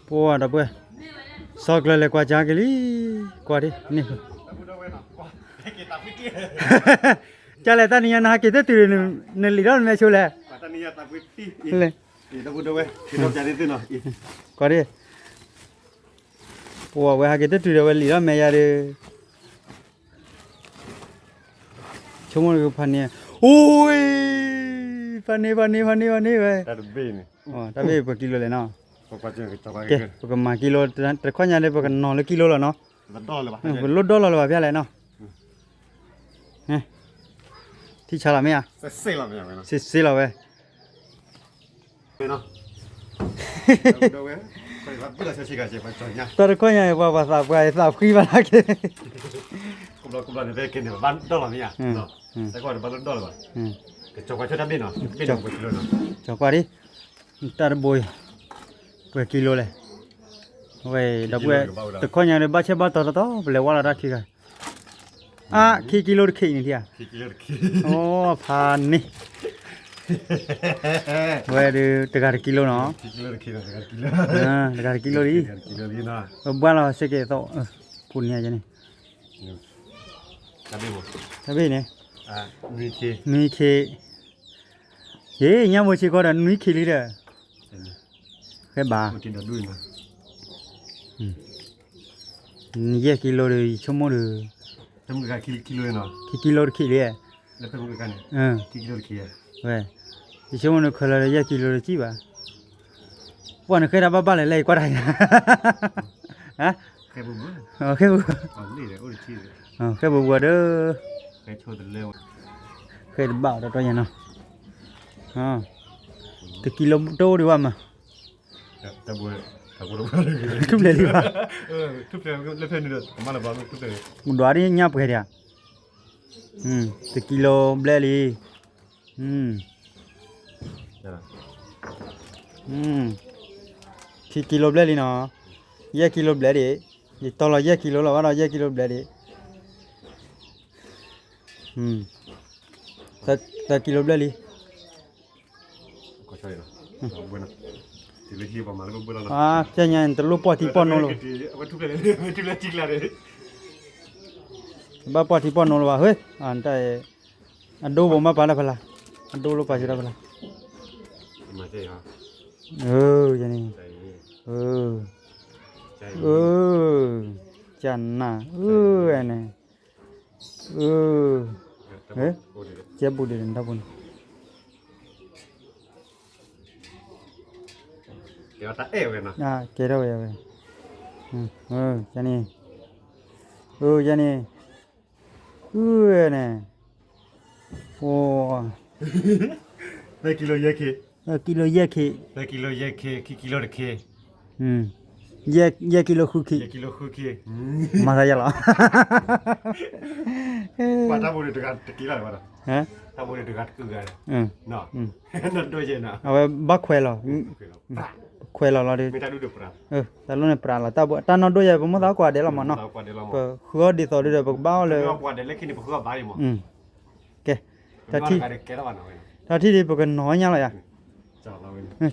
ปัวดับเบิ้ลซอกเลยกว่าจากลีกว่าดินี่จะเลยตอนนี้นะคิดว่าตื่นในลีรอนไม่ชัวร์เลยตอนนี้ตาพิตี้เลยนี่ต้องพูดด้วยคิดว่าจะได้ตื่นหน่อยกว่าดิปัวเว้ยคิดว่าตื่นด้วยลีรอนไม่ยาเลยชั่วโมงก็พันเนี่ยโอ้ยพันนี่เว้ยแต่เบ้นี่อ๋อแต่เบ้ปกิโลเลยเนาะปกติก็ปกมากิโลแต่ข้อนี้เลยปกนอนเลยกิโลแล้วเนาะเป็นรถดอลเลยว่ะพี่อะไรเนาะที่ชาลาไม่อะเสียแล้วเว้ยเนาะตอนข้อนี้ว่าสาบขี้มาแล้วกันกุมเราเนี่ยกินเนี่ยบ้านดอลไม่อะเนาะแต่ก่อนบ้านดอลว่ะจอกว่าชดทำเป็นเนาะเป็นดอกกิโลเนาะจอกว่าดิตาบอยกิโลเลยเว้ยดับเว้ยแต่ข้อนี้เนี่ยบ้าเช่บ้าต่อเลยว่าเราขี้กันขี้กิโลขี้นี่ที่อ่ะโอ้พันนี่เว้ยดูตะการกิโลเนาะตะการกิโลดิบ้านเราเสกเต่อปุ่นเนี่ยจังนี่ทำไมเนี่ยมีขี้เฮ้ยยังไม่ใช่ก็ได้มีขี้เลยเด้อแค่บ้าเยอะกิโลเลยชั่วโมงเลยทำกันกิโลเนาะกิโลขี้เลยแล้วเป็นกันกิโลขี้เว้ยชั่วโมงนึงเขาเลยเยอะกิโลเลยจีบวันนี้เคยรับบ้านเลยก็ได้ฮะแค่บุบแค่บุบแค่บุบเด้อแค่โชว์เร็วเคยบ้าตัวยังเนาะแต่กิโลโตดีว่ามาแต่บัวทุบเลยดีกว่าทุบเลยเล่นเพลินเลยมาแล้วบ้างทุบเลยมุดวารีเงียบแค่เดียวแต่กิโลเบลลี่ที่กิโลเบลลี่เนาะเยอะกิโลเบลลี่ยี่ตอนเราเยอะกิโลเราว่าเราเยอะกิโลเบลลี่แต่กิโลเบลลี่ก็ใช่เนาะบุญนะที่เลี้ยงประมาณก็บุญแล้วใช่ยังแต่ลูกปอที่ปอนนโลทุบเลยจิกเลยบ้าปอที่ปอนนโลว่าเฮ้ยอันแต่อันดูบ่มาปาละพละอันดูลูกปาจิระพละมาใช่ฮะยังนี่จันน่ะอันนี้เฮ้ยเจ็บบุดีนทับบุญเกี่ยวตาเอวกันนะเกี่ยวเอวจันนี่จันนี่เนี่ยโอ้ได้กิโลเยอะขี้กิโลเยอะขี้ได้กิโลเยอะขี้กิโลเด็กขี้เยอะกิโลคุกขี้มาได้ยังล่ะว่าถ้าบุรีดึกตะกี้อะไรวะถ้าบุรีดึกคือไงเนาะนั่นด้วยเจนะเอาไว้บักเขวลเขวลเราดิไม่ได้ดูดูปราแต่เราเนี่ยปราละแต่นอนด้วยผมไม่ต้องกวาดเดี๋ยวเรามาเนาะหัวดีต่อดีเดี๋ยวพวกบ้าเลยกวาดเดี๋ยวเล็กนี่พวกเขาบ้าอยู่มั้งแกแต่ที่ดีพวกกันน้อยยังเลย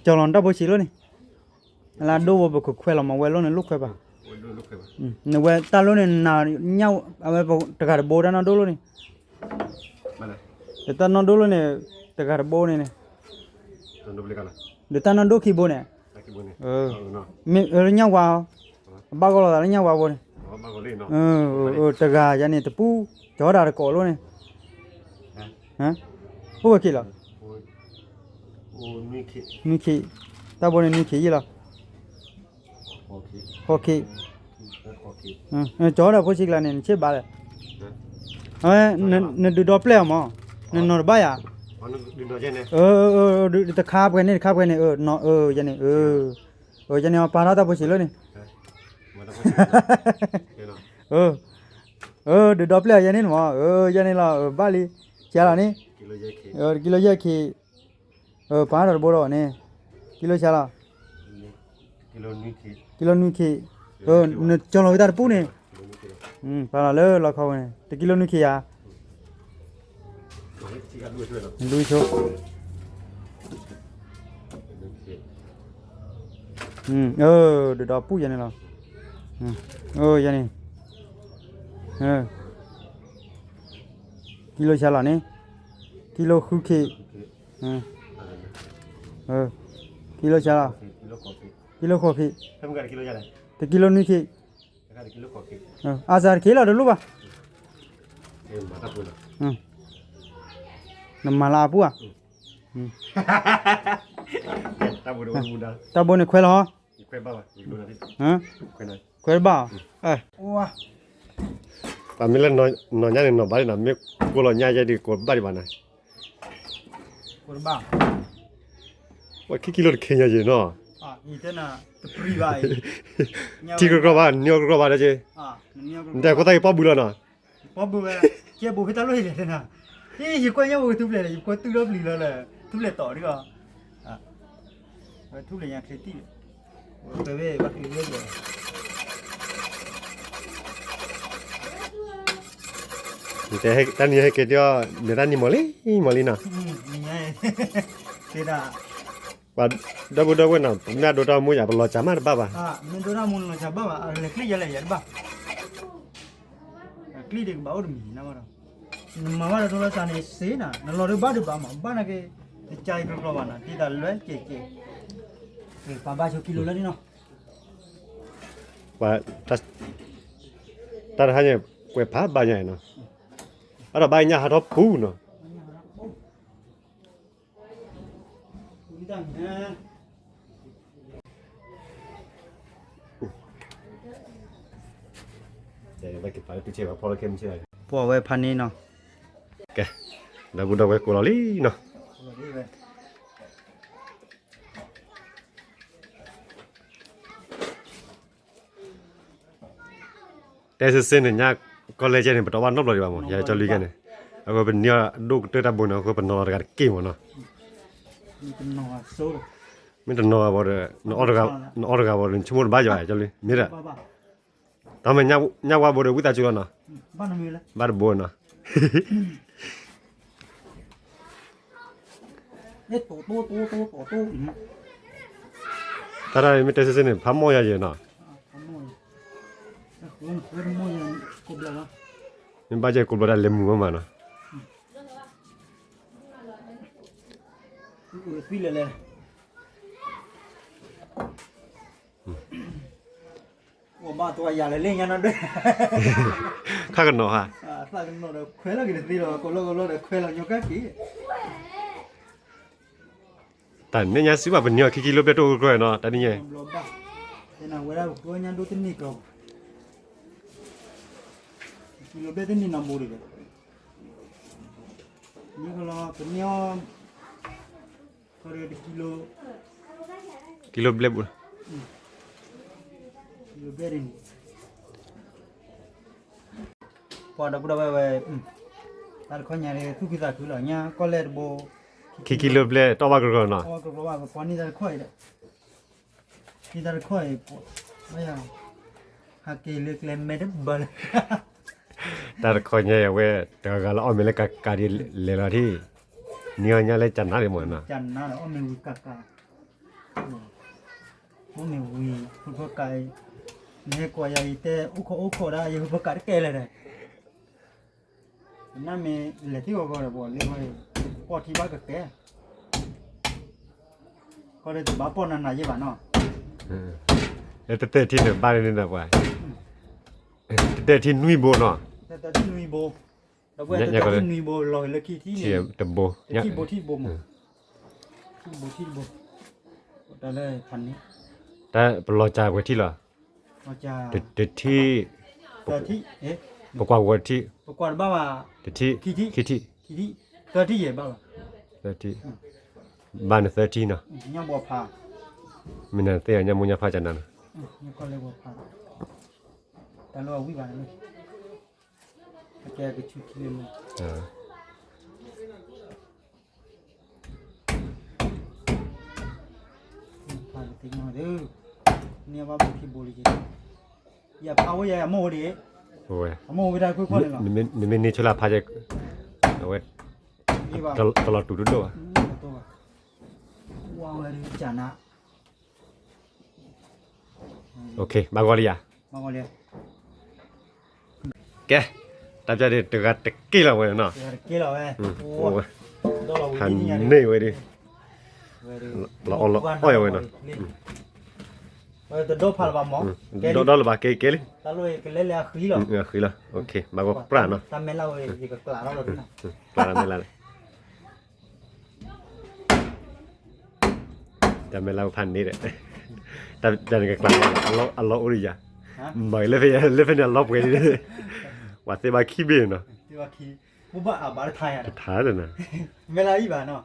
จอลอนดับเบิลชิลนี่ลาดูว่าพวกเขวลมาเวลเนี่ยลูกเขวป่ะเนี่ยเวตาลุเนี่ยนาเงี้ยเอาไว้พวกตะการโบด้านนดูลุนี่เดี๋ยวตานนดูลุเนี่ยตะการโบเนี่ยเดี๋ยวตานนดูขี้โบเนี่ยมีเงี้ยว่าบ้ากอลอะไรเงี้ยว่าโบเนี่ยตะการยันนี่ตะปูจอดอะไรก่อลุเนี่ยฮะผู้ว่าขี้ละมีขี้ตาโบเนี่ยมีขี้ยี่ละโอเคจอดผู้ชิกละเนี่ยเชื่อบ้าเลยเนี่ยดูดอปเปล่ามั้งเนี่ยนอนบ้าอ่ะตะขาบกันเนี่ยนอนยันนี่ยันนี่มาปาราตาผู้ชิกเลยเนี่ยดูดอปเปล่ายันนี่มั้งยันนี่ละบ้าลีเจ้าละนี่กิโลเยอะขี้ปาราตาบัวเราเนี่ยกิโลเจ้าละกิโลนึงขี้เนี่ยจงเราไปตาปูเนี่ยปาราเลยเราเข้าเนี่ยแต่กิโลนึงขี้อ่ะดูโชว์ เดี๋ยวปูยันนี่เรายันนี่กิโลชาลานี่กิโลคุกกี้กิโลชาลากิโลคอฟีทำกันกิโลชาลาแต่กิโลนี่กี้กิโลคอฟีอาซาร์กิโลเดี๋ยวรู้ป่ะน้ำมาลาปัวตาบุญเนี่ยคุยเหรอคุยบ้าคุยบ้าว้าปามิลันนอนยังนอนบ้านน่ะมีกูรอเนี่ยจะดีกูบ้านบ้านน่ะกูบ้าว่ากี่กิโลเขียนยังเนาะนี่เท่าน่ะปรีบ้าที่กูบ้านนิวยอร์กบ้านเลยแต่กูตายป๊อบบุลน่ะป๊อบบุลเจ้าบุฟเฟ่ตลอดเลยนะนี่ยิ่งกว่าเนี่ยบุฟเฟ่ทุบเลยยิ่งกว่าทุบรอบลีเลยทุบเลยต่อดีกว่าทุบเลยยังเคยตีเบย์บักลีเลยแต่ให้ตอนนี้ให้เกิดย่อเดี๋ยวตอนนี้มอลลี่นะนี่ไงเสร็จอ่ะว่าดับนะผมน่าดูดาวมุ้ยอ่ะเป็นรอจามาบ้าป่ะมันดูดาวมุ้ยรอจาบ้าป่ะอะไรคลีอะไรอย่างบ้าคลีเด็กบ้าอุดมีนะมาเรามาดูแลจานนี้เสียนะนั่นเราดูบ้าดูบ้ามาบ้านะก็ใจกระปานที่ตาล้วนเจ๊ป้าบ้าชกิโลแล้วนี่เนาะว่าแต่ถ้าเนี่ยกวยผ้าบ้าใหญ่เนาะอะไรบ้าเนี่ยหาทบปูเนาะเจ๊ไปเก็บไปตู้เชื่อว่าพอแล้วเข้มเชื่อพอไว้พันนี้เนาะแกเราบุญเอาไว้กูรอลี่เนาะแต่เส้นเนี่ยก็เลยจะเนี่ยประวันนบเลยว่ามั้งอย่าจะลีกันเนี่ยเอาก็เป็นเนี่ยดูเตอร์ดับบุญเอาก็เป็นนอร์กันกี่มั้งเนาะไม่ต้องนอร์บ่เลยนอร์กันบ่เลยชั่วโมงบ่ายจะจะลีมีระทำไมเนี่ยว่าบ่เลยวิตาจุลเนาะบ้านมีเลยบ้านบัวเนาะเนี่ยโตถ้าได้ไม่แต่เส้นเนี่ยพัมโมยาเยอะเนาะมันบ้าใจกูบ่ได้เล่มมือมาเนาะปีเลยโอ้บ้าตัวใหญ่เลยเล่นยันนั่นด้วยข้ากันเนาะฮะข้ากันเนาะเดี๋ยวคุยแล้วกินตีเราก็เดี๋ยวคุยแล้วยกกันกี่แต่เนี่ยยังสิว่าเป็นเนี่ยกี่โลเมตรก็เนาะแต่นี่ไงแต่น่ะเวลากูยังดูที่นี่ก็กิโลเบต้นนี่น้ำบูริเลยนี่ก็แล้วเป็นเนี่ยก็เรียกกิโลเบลบุกิโลเบรินพอดับดับไปตาคนยังเรียกทุกที่ตาคือแล้วเนี่ยก็เลยโบกิโลเบลตัวว่าก็เนาะตัวว่าก็พอนี่ตาค่อยเลยนี่ตาค่อยไม่เอาหากเกลือเกลือไม่ได้บ้าแต่คนเนี่ยเว้ยแต่ก็เราเอาไปเลยการที่เลวที่เนี่ยเลยจันทร์เลยหมดนะจันทร์นะเราเอาไปวิกากาเอาไปวิพุทธกายเนี่ยกว่าอย่างที่อุโคได้ยังพุทธกายเกลือเลยนั่นมีเหลือที่ว่าก็เลยบอกเลยว่าพอที่บ้านก็แก่ก็เลยบ้านปนนั่นไหนยี่บ้านเนาะแต่ที่เนี่ยบ้านนี่นะว่าแต่ที่นุ่ยโบเนาะแต่ที่นุ่ยโบเราเว้ยแต่ที่นุ่ยโบลอยแล้วที่เนี่ยเต็มโบที่โบมั้งที่โบแต่เลยพันนี้แต่รอจ่ายไว้ที่เหรอรอจ่ายเด็ดที่ประกอบไว้ที่ประกอบบ้าว่าเด็ดที่คิดที่ตัวที่เย่บ้าตัวที่บ้านตัวที่เนาะยังบัวพามีนั่นเตี้ยยังมุญญาพาจันนั่นยังก็เลยบัวพาแต่เราวิ่งมาเลยแกก็ชุดเลี้ยงผ่านติงมาเด้อเนี่ยว่าบุคีบุรีอย่าพาวอย่าโม่ดิโอ้ยโม่ไม่ได้คุยคนเลยหรอนี่ชุลาพาจะเอาไว้ตลอดตัวว้าวเลยจานะ โอเคมากอลีอ่ะมาก่อนเลย แกตาจะได้ตึกตะกี้แล้วเว้ยเนาะ เกี่ยวเลยโอ้ดอลลาร์ หัน นี่ นี่เว้ยดิเราเอาอ้อยเว้ยเนาะแต่ดอพัลบามอดอลลาร์เกลิตาลุยเกลี่ยขี้หรอคือละโอเคมาก็ปราเนาะตามเมล่าเว้ยที่ก็กล้าเราเลยนะ ปราไม่ละจะไม่เล่าพันนี้แหละแต่จะนี่ก็กล้าอัลลอฮ์อุริยะบ่อยเลยเพิ่นลบกันนี่ว่าแต่บาขี้เบเนาะ ที่ว่าขี้บุบะบาร์ไทยอ่ะ ท้าเลยนะ เมล่าอีบ้าเนาะ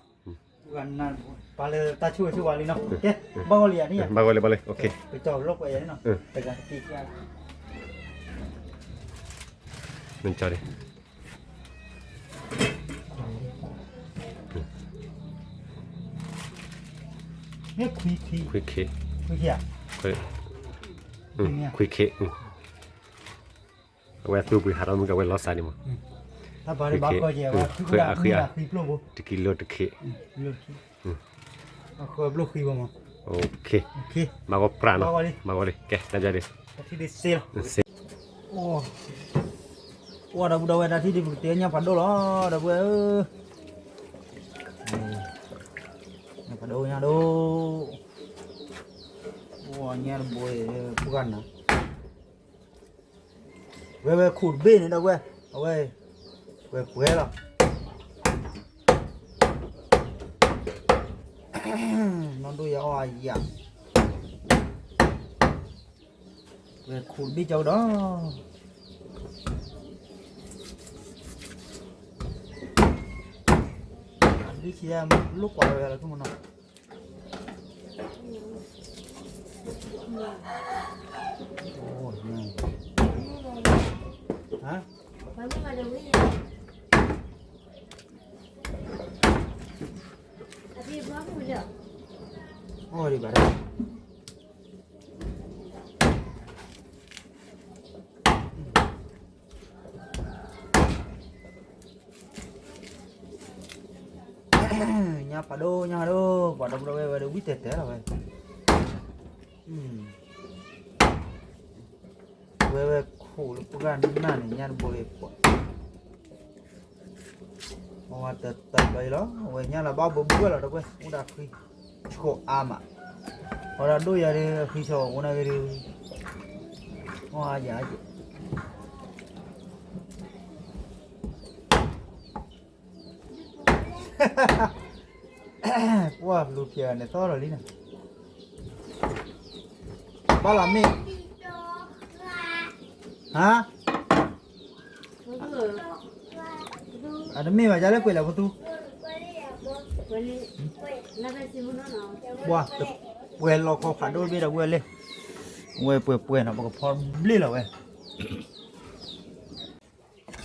กันนั่นปาเลตาช่วยวาลีเนาะแกบ้าเลียนี่บาเลยโอเคไปจอดลบไปยันเนาะไปกันตีกัน มันจอดิเนี่ยคุยเคคุยอ่ะคุยเคเวลาตูไปหาเรามึงก็เวลาสานี่มั้งถ้าบาร์บ้าก็เยอะว่าคุยคุยปลุกตะกี้โลตะเคคุยปลุกคุยบ้างมั้งโอเคมาก็ปราณมาก็เลยแกน่าจะดิที่ดิเซลโอ้ว่าดับดับเวลาที่ดิบุตรเนี่ยพันโดหรอดับเวลพันโดเนี่ยดูว่าเนี่ยดับเวลบุกันนะเว้ยขูดเบ้เนี่ยดับเวลเอาเว้ยหรอน้องดูยาวอ่ะเว้ยขูดเบ้เจ้าดอđi khi em lúc qua về là không nào ôi này hả ôi đi bà đây nhà bà đô bà đông đâu về đâu biết tết thế rồi về khổ lúc gan nè nhà bồi mà tết vậy đó về nhà là bao bữa là đâu quên cũng đã khi khổ am à hoặc là đôi giờ đi khi sau cũng này đi hoa giả wow lụt kìa này to rồi đi này bao làm mì hả ada mì mà giá lấy quỳ là con tu wow quỳ lo khó phản đôi bây giờ quỳ lên quỳ nó bao phò bli là quỳ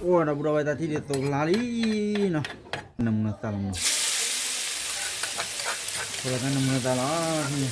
wow nó bùa vậy ta thì để tổ lá đi nó nằm nó tầm rồi cái nằm ta đó mình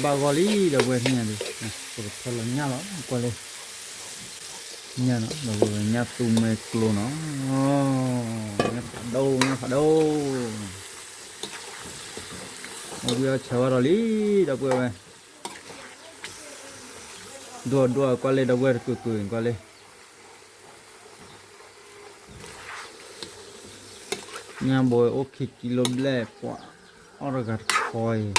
bao gò lý đầu về nhà đi, thật là nhau lắm, qua đây, nhà nó đầu về nhà tùm mê clo nó, nhà phải đâu, bây giờ chờ rồi lý đầu về, đùa qua đây đầu về cười qua đây, nhà bồi ok kilo lẻ quá, ở gạt coi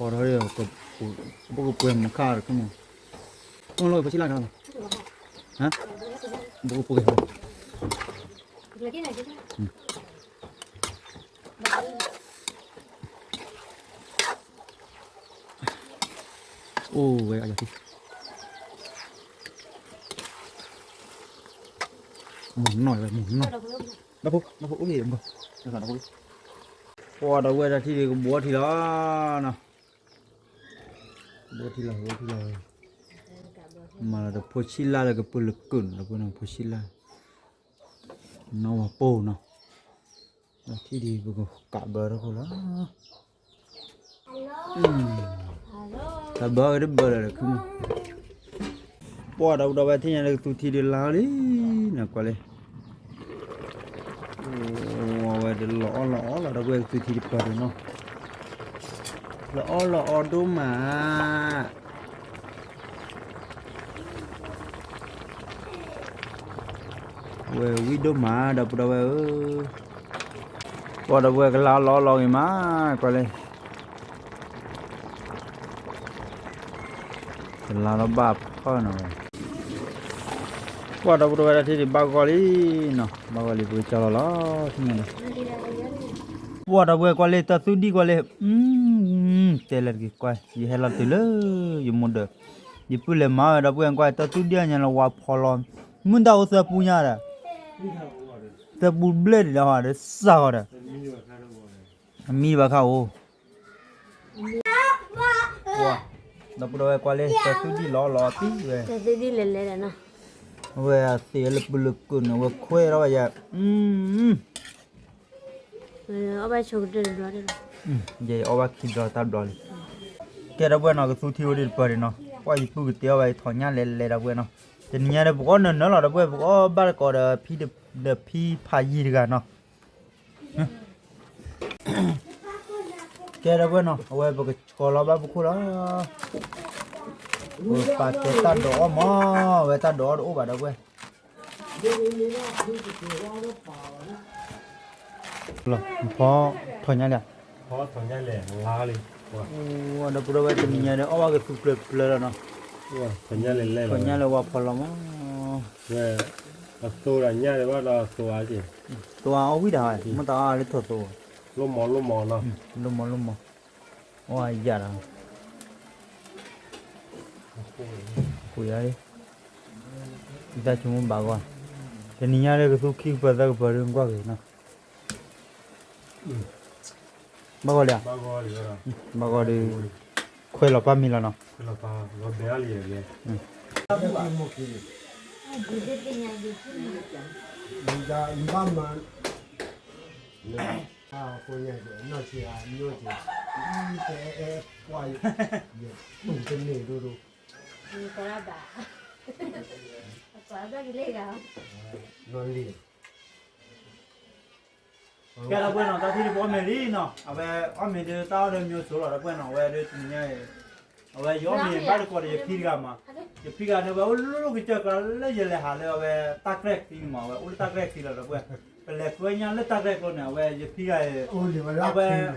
พอเรื่องกับพวกเปลือยมันฆ่าหรือเปล่าต้องลอยไปที่ร้านกันฮะพวกเปลือยโอ้เว้ยอะไรที่หมุนหน่อยเลยหมุนหน่อย nó phụ gì đúng không nó phải nó phụ qua đâu quay ra thì búa thì đó nè búa thì là mà là được pochila là cái bự lực cứng là cái nào pochila nó mà po nó thì đi vừa cả bờ đó rồi cả bờ đấy bờ là không qua đâu đâu vậy thì nhà được tụi thì đi lao đi nè qua đây vậy để lõ là đâu vậy tụi thì đi qua được nó lõ đúng mà về video mà đâu đâu vậy qua đâu vậy cái lo gì má qua đây là nó bắp thôi nè qua đâu rồi thì bao gọi nè bao gọi vừa cho nó thế này qua đâu vậy qua lấy ta suy đi qua lấy tên là cái quay gì hay là tên là gì muốn được gì phụ lấy mà đâu vậy qua ta suy đi anh là qua phòn muốn đâu sẽ phụ nhà đó sẽ phụ bể đi đó là sao đó mi bà khao qua đâu rồi qua lấy ta suy đi lo tí về ta suy đi lẹ nó về tiền lực cùn về khuê đó vậy ở bên chỗ đó rồi vậy ở bên kia rồi tao đòi cái đó bên nó cái số thiếu đi bơi nó qua gì bự tiêu vậy thằng nhà lẹ đó bên nó thì nhà đó bữa nó là đó bên bữa ba cái đó phi phá gì được nó cái đó bên nó về bữa cái cô lo ba bữa đó bà cái ta đỏ mà về ta đỏ đủ bà đâu quên rồi phó thôi nhá nè phó thằng nhà lẻ lá đi nó bữa về thì nhà đó ở cái súp lơ nó thằng nhà lẻ thôi nhá là qua phò lắm về tôi là nhà đấy là tôi ai chứ tôi ở biết rồi mà tao lấy thổ tôi lô mò nó lum mò ôi giờ rồi cùi ấy chúng ta chúng bảo con thì nhà đây cái số khi vào ra vào đường qua cái nó bao gọi là bao gọi đi khơi lọp mi là nó nó bé liền cô nhà nó chỉ là nhiều chỉ cái quay đủ tên này đủ có là bà có ra cái lấy gạo nó liền cái đó quên nó tao thì bỏ mày đi nó à về ở mày đưa tao đem nhiều số rồi quên nó về đưa tụi nhảy à về gió mày bắt được coi để phi ra mà để phi ra nó về lúc cái chơi cái lấy giờ lại hà lại về tắc rek thì mà về ul tắc rek thì là quên cái lệ quên nhau lấy tắc rek luôn nè về giờ phi ra à về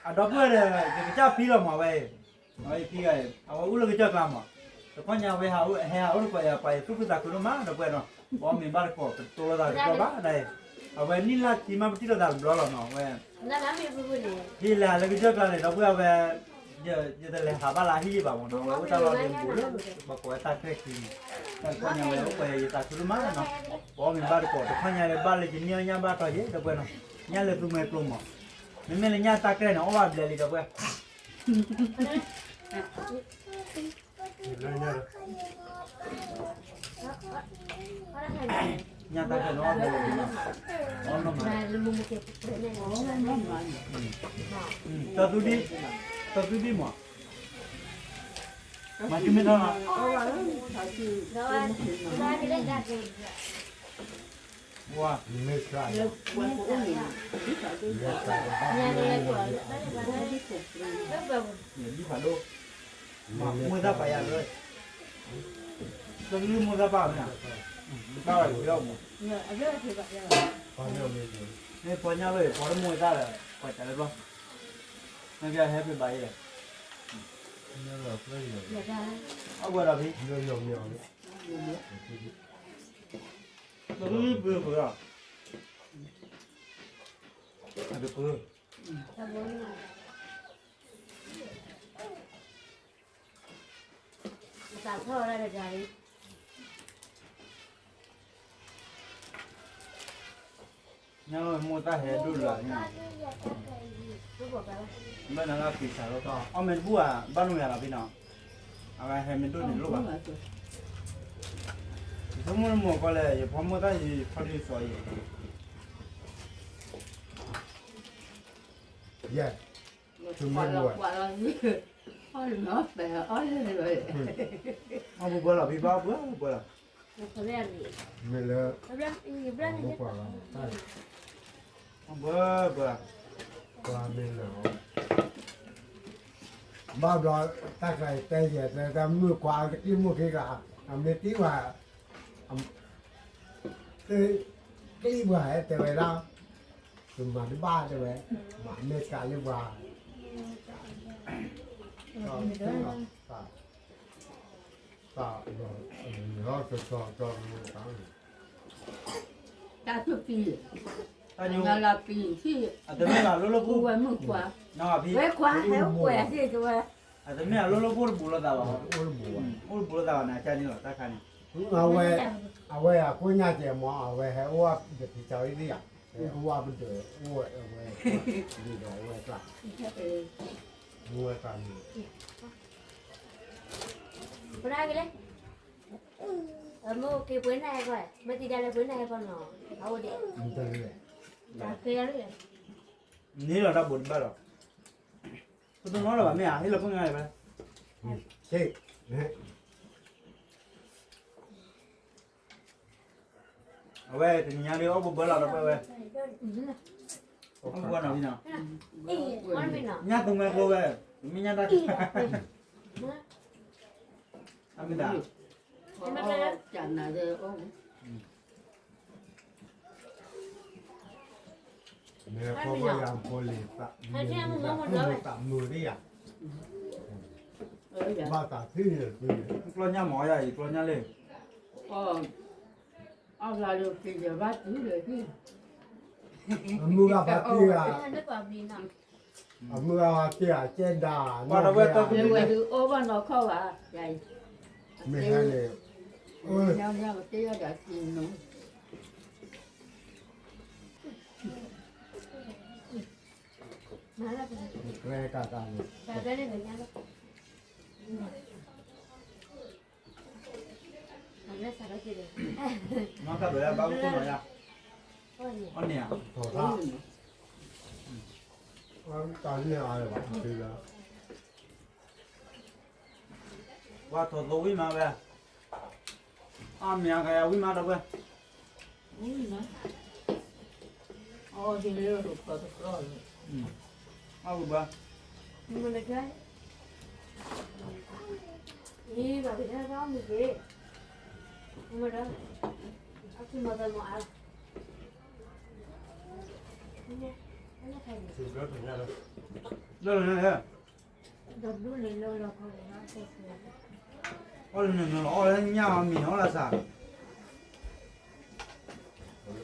à đó quên rồi cái cha phi ra mà về phi ra à ul cái chơi làm mà có nhà về hà ul quay tụi cái tắc nó má nó quên nó bỏ mày bắt được coi tôi là cái bác đây à về nín là chỉ mà chỉ là đàn đó là nó về nó làm gì vui đi đi là cái trước là nó vừa về giờ là hà ba la hi bảo nó nó tao là điểm bún mà có ta cái gì ta có nhà này có gì ta cứ má nó có mình ba được có nhà này ba là chỉ nhà ba thôi chứ đâu nó nhà là tụi mày plum mà mình là nhà ta cái nó ở đây đâu vậy nhà ta cái nó ở đây nó mà tao tôi đi mà chúng mình thôi mà wow mới sai đi phải đâu mà mua ra phải rồi tôi đi mua ra bao nhỉ bao là đâu mà này phải nhau rồi phải mua ra là phải trả được không này cái happy bay này ở ngoài đó đi tôi vừa à được vừa sao thôi ra được rồi nhau rồi mua ta hết đủ rồi nha Tôi bỏ vào. bên đó là kỳ sản đó to ông mình bua bao nhiêu là bên nào à cái hết mình đủ đến lúc à chúng mình mua cái này phải mua ta gì phải đi soi dạ chúng mình mua nó bè ói rồi ông bua là bị bao bua là Nó có ra gì? mình là Nó ra gì ra không gì? có quả là ông bua qua mình là bao giờ ta phải tay giờ ta mua quả cái mua cái gà mình tí hòa cái bữa ấy từ về đâu từ mà đến ba từ về mà mẹ cả như bà ta rồi nó cho ta chụp pì ta nhiều nhà là pì thì à thế là lô bù bua với mực quả nó bị Quét quá, héo quẹt gì tụi bay. à thế là lô bua là tao ôi bua tao này cha như là ta khai à về à cô nhà chị mà à về hay qua được thì chơi đi à qua bên trời qua về đi đó về cả mua cả Bữa nay cái đấy. Mua cái bữa này coi. Mới đi ra là bữa này con nó. Đâu đi. mình chơi đi Là kia đấy. ní là đã buồn bao rồi tôi nói là bà mẹ à hay là con ngày vậy chị về thì nhà đi ông bữa là đâu về ông bữa nào đi nào Con mình nó. nhà cùng mẹ cô về mình nhà ta anh mình đã chẳng là giờ ông nè có bao giờ cô lì tạm mười đi à ba tạ thứ rồi lo nhà mỏi vậy lo nhà lên ông là được thì giờ bắt thứ rồi chứ mưa bạc kia Nó vào đi nào. mưa kia trên đà qua đâu về tôi nếu mà được ô ban nó không à vậy mình hay là ôi nhau nhau một tí đã tiền nó Nó là re cả cả cái này người nhà đó. Nó sao cái gì đấy. nó cả bữa bao nhiêu rồi à Ôi nhỉ. anh nè thổ thọ toàn nhà rồi bạn thì là qua thổ thổ quý mà về mẹ cái quý mà đâu về ô thì lừa được rồi bữa Mình được cái. Đi vào cái đó mình gì. Nhưng mà đó. Aku mau tahu mau. thì rất là nhà rồi rồi nè Đợt đu lên lâu lâu không nó sẽ ôi nó lên nhau mình nó là sao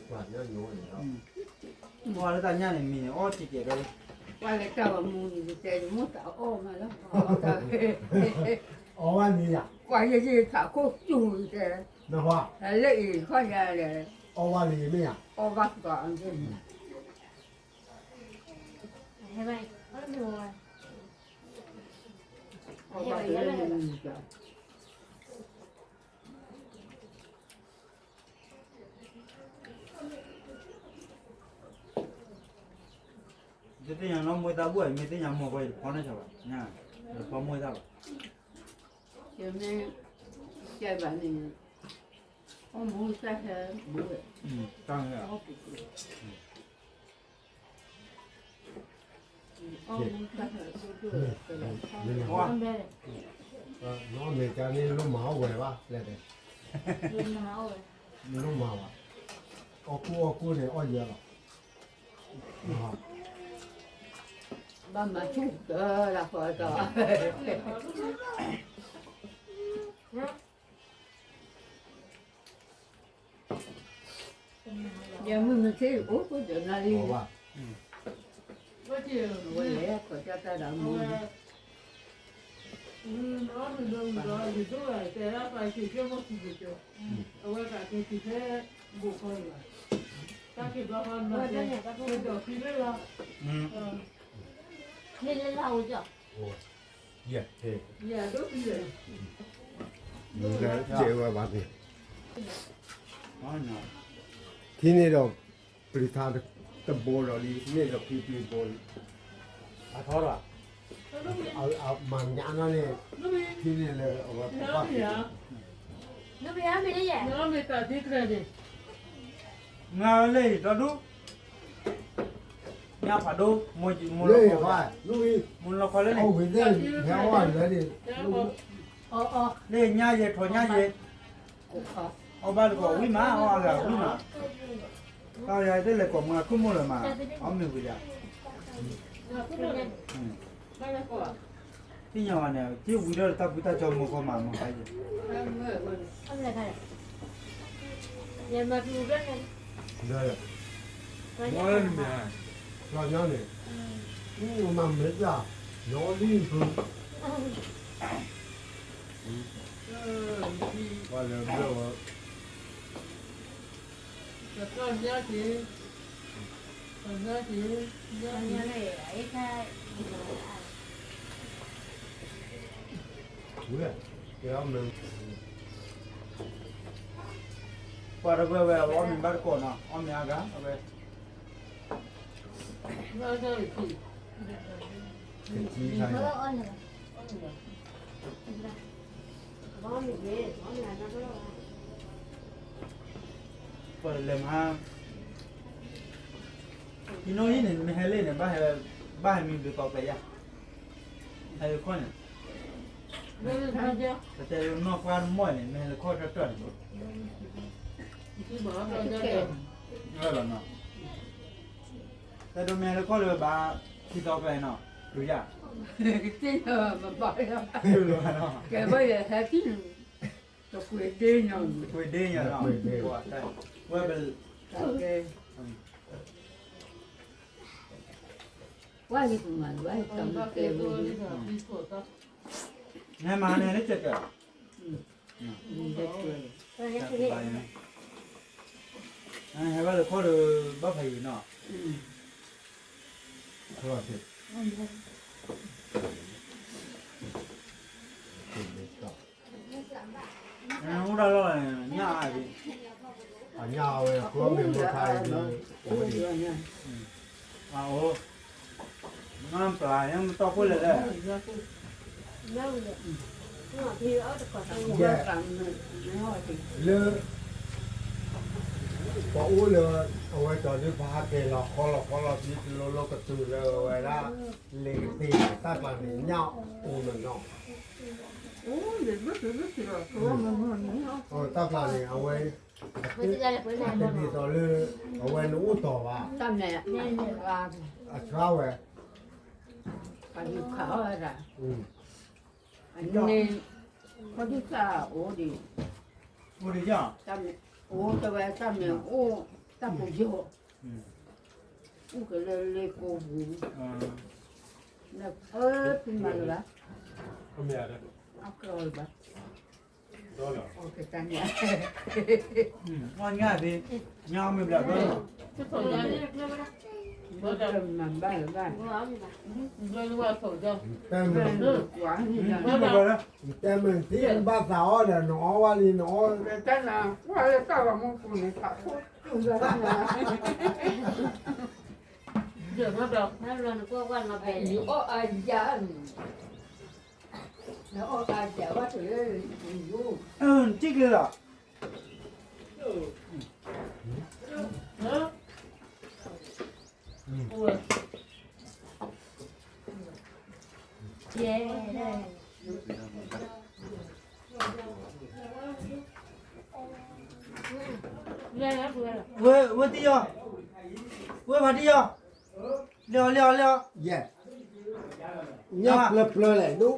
quả nhá nhồi đó qua đến tại nhà này mình ôi chị kể đây qua cái tàu mù thì chạy muốn tạo ô mà nó ô anh gì à qua cái gì thảo cô chui thế nó hoa lấy khỏi nhà để ô anh gì mấy à ô bắt gọn chứ Hai bay, có mùa. ô bắt lên jadi yang nó mua ta buổi mình tới nhà mua quay có nó chào nha có mua ta cho nên chơi bạn này ông muốn sao thế bữa tăng rồi ông muốn sao thế Con đây này. nó người cha nên nó máu về ba là đấy Lên máu rồi. nó máu à ô cu này ô giờ rồi ba mà chút là khỏi đó giờ mình thấy ủa có chuyện nào đi có chuyện quay lẽ của cha ta đã mua nó mình đường rồi thì tôi là cái đó phải chỉ cho một cái gì chứ ở cả cái thì thế bộ coi là Tapi bahan macam itu pilih lah. 你来拉我叫， เย่เท่ Ya, tu pilih. มึงก็เจ๋อว่าบ้านนี้ อ๋อเนาะ ที่นี่เราปริธานตะโบเราดีนี่เราพีพีโบ อาทอดอ่ะ เอามันยานั่นนี่ Nabi, ที่นี่เลยเอาไว้ปัก nabi ya. 那边还没得耶， Nabi tak dikira. งาเลยตอดูงาผาดูมวยมวย เลยว่าลูกอี มุนเราคอยเลย เอาไปเล่นแถวว่าเลยดิ Oh, เลยญาเยถอญาเยเอาบ้านก็วิมาเอาอะไรวิมาก็ยายได้เลยก็มาคุ้มเลยมาเอาไม่กูจะ banyak kok. ที่ยังวันเนี่ยที่วิเดอร์ตาบุตรจอมก็มาใคร 他们来看，也没住着呢， เลย 关键嘛， เราเนี่ยนี่มันไม่จ้ะน้องลิ้นคือว่าเลยเรื่องว่า Lepas dia sih, dia sih, 关键嘞，一看， เว้ยเดี๋ยวมัน ปาระเบ้อว่ามีบ้านก่อนนะเอาเมียกันเอาไป 那这里去。 เป็นจีใช่ 你说按那个，往里给，往里那个。 เปิดเลยมาพี่น้องนี่เนี่ยไม่ให้เล่นเนี่ยบ้านมีดูต่อไปยังให้คนเนี่ย 那是他家， แต่นอกบ้านมั่วเนี่ยไม่ให้คนจะเกิด 是马上家的。 เออเนาะแต่ดูแม่แล้วก็เลยบ้าที่ต่อไปเนาะดูยาก 真的不白了， ดูรู้เนาะ 该不也还挺，都会这样子， คุยเด้งอย่างเนาะว่าใช่ว่าเป็น 大概。我也不买，我也嗯，等他着给我给我那。个没错的。 แม่มาเนี่ยนี่จะเกิด 你在说的。关键是 ไปไหมให้ว่าเลยข้อเลยบ้าไผ่เนาะ 嗯。 โทษทีเป็นเด็กก็ เราเราเนี่ยไอ้พี่ อันยาวเลยกลัวเป็นคนไทยดีโอ้ย โอ้น้ำปลายังต่อพูดเลยเลย 没有的，我皮袄都搞上了。 我长得没好听。 เลือพออู้เลยเอาไว้ตอนที่พาเกลคอเราที่เรากระตือเลยไว้ละเล็กตีใต้ปานนี้เนาะอู้มันเนาะ 哦，你不是不是了，我们没有。 โอ้ใต้ปานนี้เอาไว้ 我就在那回来 เด็ก 了 ต่อเลยเอาไว้นู้ต่อว่า 上来，啊， อัตราเว้ย 把你考了的。 อืม 你我就啥我的 พูดดีจัง 上面，我在外上面我咋不叫？我给他来过户，那平板了吧？ ก็มีอะไร 啊，够了吧？ 多了我给咱家。 ง่ายง่ายพี่ยาวไม่แบบนั้น 这口袋里，我这蛮办了办。我儿子吧，你说如果口罩， แต่มัน 管你 ไม่ 呢。 แบบนั้น แต่มันที่บ้านสาวเนี่ยหนอว่าลีหนอ 在哪？我还到我们屋里看，就是那个。这他的，他说你过关了呗。你我爱家，那我爱家，我这个有。 จิกเลยล่ะ 嗯，我耶，来来回来了，我弟呀我把弟呀聊聊聊 แย่ยับเปลือยเลยดู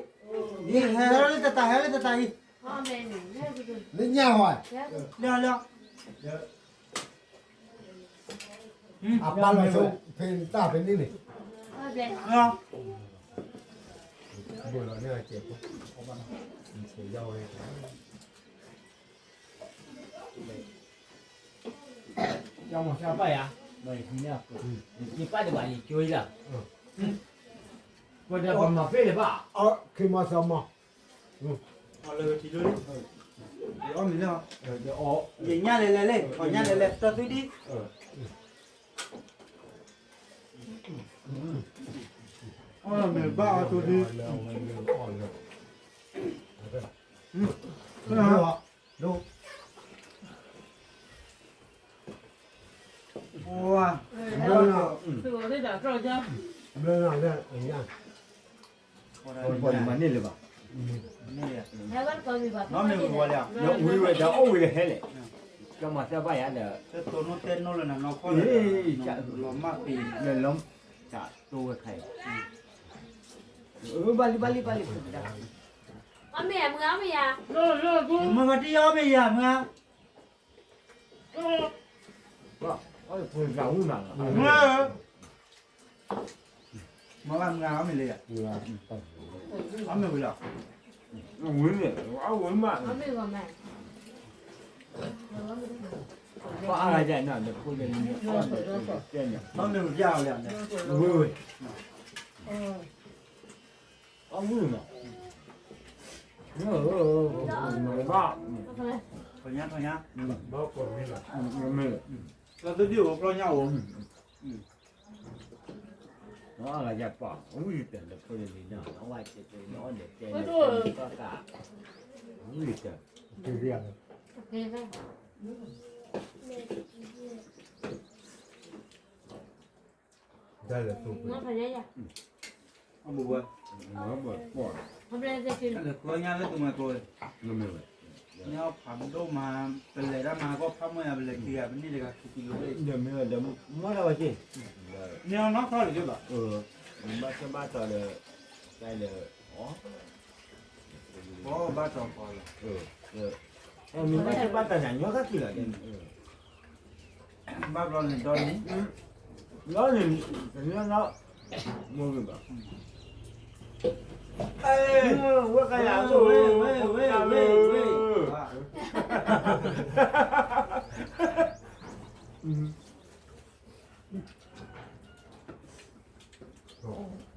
นี่ให้เราเลยตาให้เลยตาอี 后面你那个就， นี่ยาวอ่ะ 聊聊 อ่ะปลาลอยสุเพนตาเป็นนี่นี่ 后边， เนาะ บุหรี่เนี่ยเจ็บเสียยาวเลย要么下拜呀，没听见，你爸的吧，你追了，我这爸妈飞了吧？哦，可以嘛什么？ เอาเลยทีเลยเดี๋ยวมีเนาะ 就哦， อย่างเงี้ยเลยขอเงี้ยเลยตัดตัวดิอ๋อมีบ้าตัวดิ 没有，都 โอ้ว่ะ 没有呢，是我这点照家，没有呢，这一样，我你妈那了吧？ นี่อ่ะ แล้วก็ตัวมีแบบ น้องมีหัวแล้ว 要我以为这偶为了海嘞，要么这把伢的， จะตัวโน้ตเต้นโน้ตเลยนะน้องข้อเลยหล่อมากปี 那龙咋都会开？巴里， เอาเมียมึงเอาเมีย 热锅， มึงมาที่ยอมไม่ยากมึง 我不是干我嘛了， มาว่ามึงเอาไม่เลยอ่ะเอาไม่เลย 我呢，我嘛， เอาเมียก่อนแม่ 我阿拉家那那过年的，真的， น้องไม่รู้ยาวเลยเนี่ย 喂，嗯，啊我嘛，没吧， ขอเงี้ย 包括没了，没了。 เราตัวเดียวก็เงี้ยผม 我阿拉家爸，我有点的过年的呢，我这老的真的干干，我有点。就这样的， โอเคไหม 再来都 น้องขอเงี้ย เอาบุบ 我不过， ทำอะไรจะกิน แต่ขอเงี้ยแล้วตัวมาตัว 没有。 เนี่ยผังโตมาเป็นเลยได้มาก็พักเมื่อเป็นเลยเกียร์เป็นนี่เลยก็กิโลเลย 没有，没那么近。 เนี่ยน้องเขาหรือเปล่า 你把先把找了，来了，哦， โอ้บ้าจอมพอเลย 你把先把咱家鸟给去了的。 บ้าร้อนเลยตอนนี้ 老人，人家老，没有吧？哎，我干啥？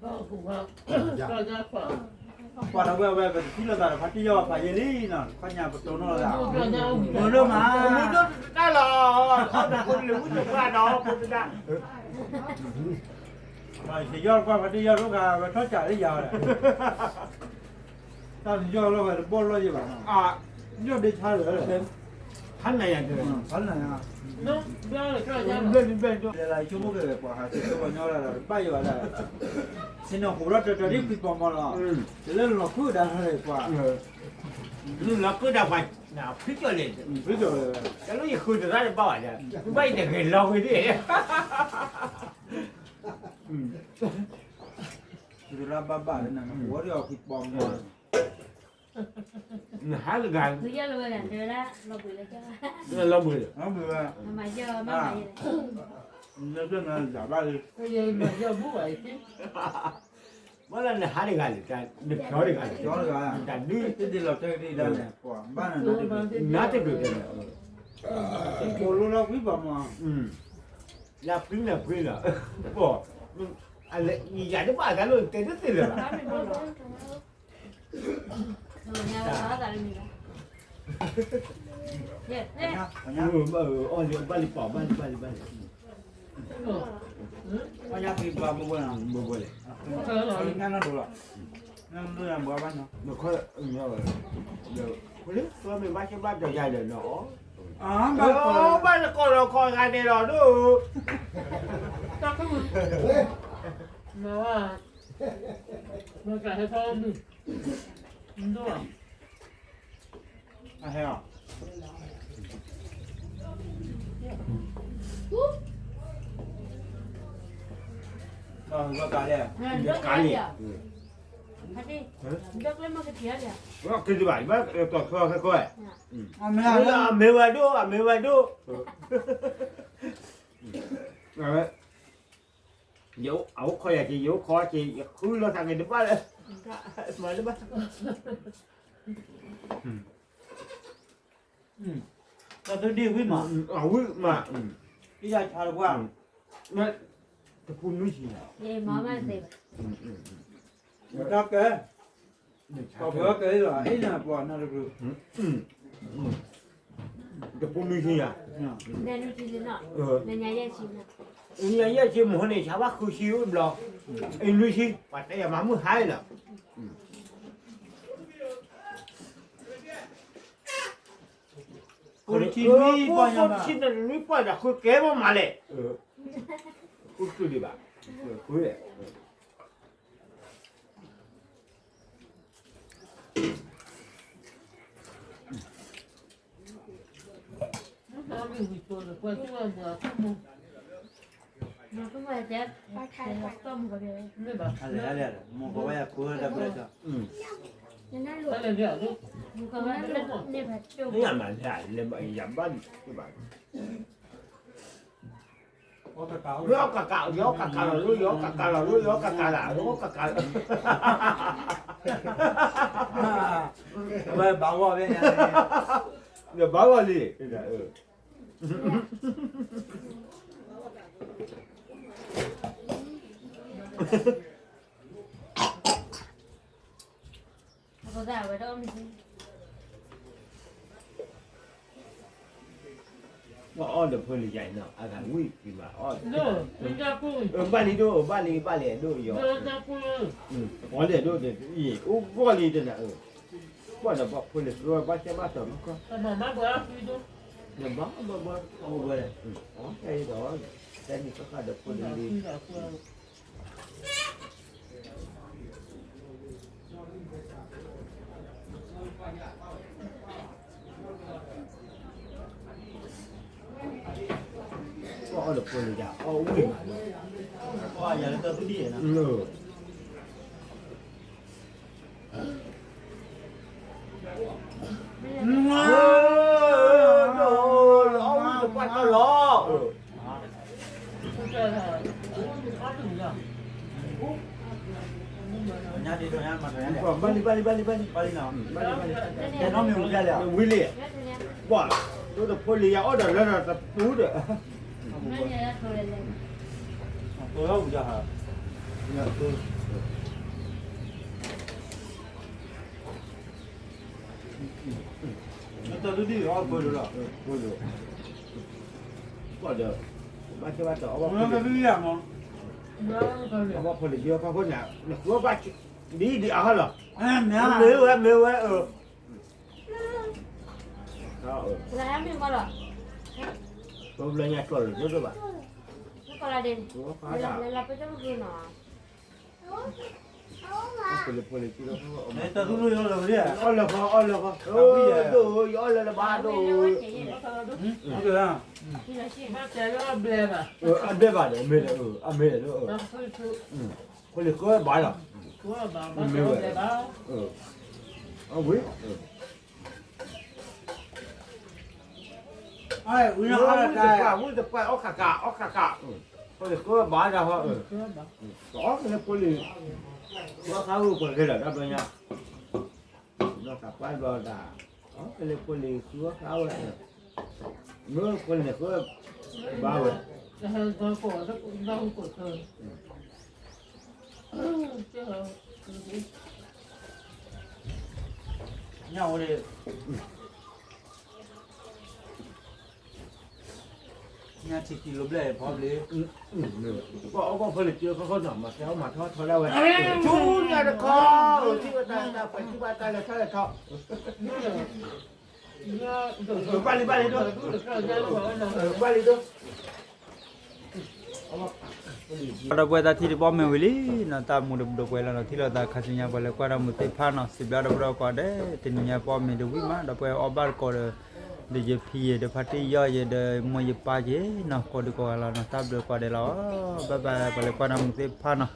老苦啊，照家苦， กว่าเราแวะเป็นที่เราแต่พัทยาพายลีน่ะขยับประตูนั่นแหละ 照家我 มือเริ่มมา ได้หรอเอาแต่คนหรือผู้จัดการเนาะคนจะ ไปที่ยอดกว่าพัทยาลูกค้าไปทอดจ่ายได้ยาวเลยตอนที่ยอดเราไปบอลเราอยู่บ้าง อ่ะ ยอดได้ช้าเลยเลย ท่านไหนอย่างเดียว พันไหนอ่ะ 能不要照家吗？ เรื่องนี้เป็นตัว อะไรชั่วโมงเกิดกว่าหาที่ตัวย่อแล้วไปอยู่อะไรสิน้องหัวเราจะรีบปิดปอมมาแล้วจะเล่นเราพูดได้อะไรกว่า นี่เราก็จะไปน่ะพิจารณา ไม่จบเลย แต่เราอย่าคุยแต่ได้บ้าจ้ะไม่ได้เห็นเราไปดิ คือรับบ้าเลยนะหัวเราปิดปอมมา หาการ หรือจะรวยกันเจอแล้วเราไปเลยจ้า เราเบื่อ เอาเบื่อ ทำไมเจอไม่ไหวเลย เรื่องนั้นอย่าบ้าเลย 哎呀，买药不买的， ว่าเราหาการแต่เด็กเขาการ ย้อนเลยอ่ะ แต่ดื้อ ที่เราเจอที่ได้เนี่ยกว่าบ้านนั้น น่าจะเกิดอะไร โอ้รู้เราปิดปอมมา อย่าพึ่งนะพึ่งนะบอกอะไรอย่าจะบ้ากันเลยเต็มที่เลย nhà đó là gì đó nè nè อ๋อเดี๋ยวบ้านรีบป่อบ้าน อันนี้ปิดปอมมาบ่บ่เลยงั้นนั่นดูละนั่นดูอย่างบ้านเนาะ มันค่อยเงี้ยเลยเดี๋ยวคนนี้ตัวมีบ้านแค่บ้านใหญ่ๆเลยเนาะ อ๋อ บ้านละก็เราคอยกันเดี๋ยวดู 那根本，那哇，那改成他们，你多少？ อะไรอ่ะ ก็กาเลย nè rất cái gì à hả đi rất lấy một cái thìa kìa ว่าคือจะแบบว่าตัวค่อย ไม่ ๆ ได้ ไม่ว่าดูไม่ว่าดูเดี๋ยวเอาคอยจะเดี๋ยวคอจะคือเราทำกันได้ป่ะเลยมาได้ป่ะ ก็ตัวดีขึ้นมา เอามา ဒီရချာကွာ 那这不能行啊。 ရေမမသိ တော့ကဲတော့ပြောကဲတော့အဲ့နာပေါ်နာလို့ 这不能行呀。 တယ်နူတီနော်နညာရဲ့ရှိနော် 人家也去摸那下巴口气不了，哎，女性把这也蛮没害了。 ကိုချီမီပေါ်ရမှာ 现在你摆的会改不嘛嘞？会处理吧？会嘞。 那没会做的，关键我他们 မကမတဲ့ပါထိုင်တော့မကြတယ် 没吧？ အဲ့ဒါလေမောဘဝရကိုရတဲ့ပြတော့ နညာလို့ 他俩这样都 မကမနဲ့ပဲကျုပ် 你也蛮厉害，你蛮也蛮对吧？ ဟောတကောက် 不要嘎嘎，要嘎嘎了，要嘎嘎了，要嘎嘎了，要嘎嘎了。 ဘယ်ဘာဝပဲညာ 你把我哩，对的， ဘာသာဝတော့မရှိ 我熬的盆里养呢，啊看胃对吧？哦，no，人家不，办理都办理都有。人家不，我这都是咦，我里的呢，我这把盆里说把先把什么个，他妈妈不要水都，那我过来，哦，这一道，在你这看的盆不要水里，了，不要。 我熬的盆里家，哦胃嘛， ဟောရတဲ့သူတည်းနော် 老管到老，不叫他，他怎么样？ ညာဒီတော့ညာမှာတော့ညာ 办理， ပါလိနော်ကျွန်တော်မျိုးပြရ 胃里， ငါတည်း 哇，都是盆里呀，熬的那是补的， ငါညာထိုးလေလေ တော်ရောက်ကြဟာညာတော့တော်တူဒီရောပေါ်လို့လား 补的，我的，把这把刀， ဘာ 我 မှမပြရမော 那可以。我盆里就把盆里，我把你的好了， အဲများ 没有好， လာရမယ်မလား 都人家说了，就是吧？ ကလာတယ် 我发 လာ 达， လာပကြဘူးနော် 盆里知道 အဲတော်တူရောလို့ရ 熬了好，熬了好，都熬了吧都， ဟုတ်ကဲ့လား ဒီလိုရှိ 他家要别嘛，别把的没了，没了那会出盆里喝完了，多吧，把小别吧，喂， အဲဦးရအားကဲ 我的爸，我卡卡，盆里喝完了哈，多吧。哦，那盆里，我还有盆里了，那边呀，那啥办不的，哦，那盆里喝好了，我盆里喝完了。然后他过他那会过去，这个 ညာဟိုလေညာချီကီလိုဘလေဘောလေ 我盆里就好弄嘛，然后嘛，他来喂，就那个烤，这个咱回去把咱来炒来炒，办理都，办理都。 တော့ပွဲသားတီပေါ်မယ်ဝလီနော်တာမှုတော့ပွဲလာတော့တီလာတာခါစညာပွဲလဲကွာတော့မသိဖာနော်စပြတော့တော့ကွာတဲ့တင်ညာပေါ်မယ်တော့ဝိမာတော့ပွဲအဘတ်ကောဒီဂျပီရတဲ့ဖတ်ရရတဲ့မွေပါကျေနော်ကောဒီကောလာနော်တပ်တော့ကွာတယ်လားဘဘပွဲလဲကွာတော့မသိဖာနော်